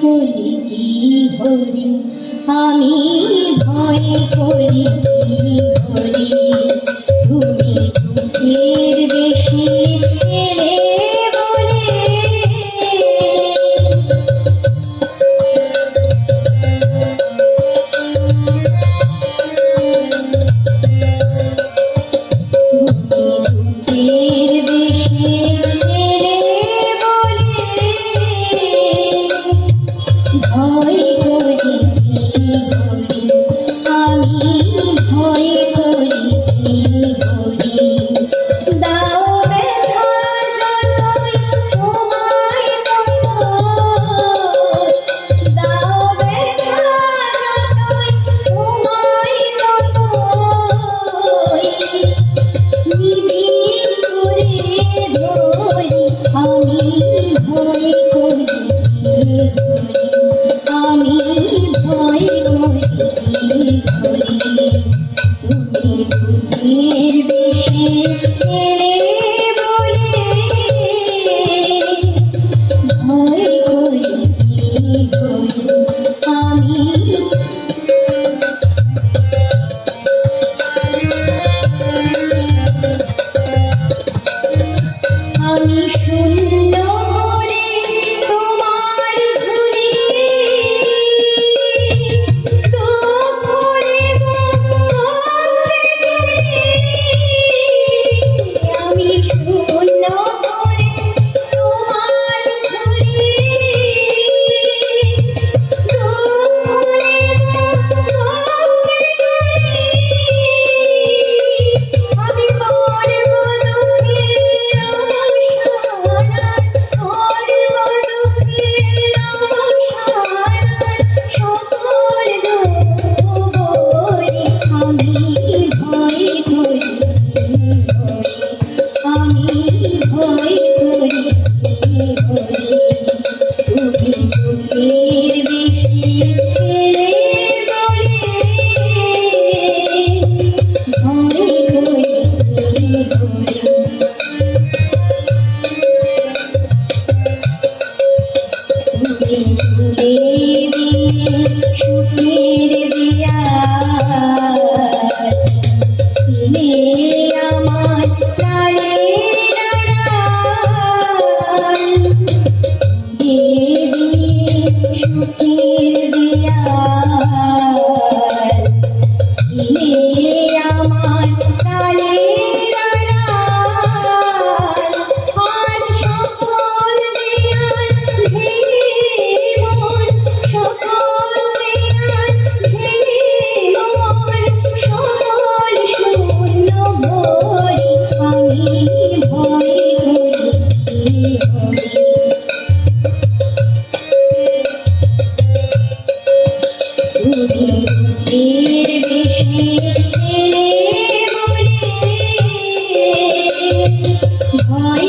করি কি হরি, আমি ভয় করি কি হরি। তুমি দুঃখের বেশি এলে বলে, আমি ভয় করি তুমি দুঃখের বেশি এলে বলে, ভয় করি আমি। আমি শূন্য করে তোমার ঝুলি, আমি শূন্য করে তোমার ঝুলি, আমি ভয় করি তুমি দুঃখের বেশি এলে বলে, ভয় করি তুমি ভুলে দিয়ে সুখের দিয়া ছিলে আমার প্রাণের আড়াল, দিয়ে সুখের দিয়া ছিলে আমার প্রাণের আড়াল। আজ সকল দেয়াল ভেঙে মোর, সকল দেয়াল ভেঙে মোর, সকল শূন্য ভরি, আমি ভয় করি হরি। তুমি দুঃখের বেশি এলে বলে, ভয়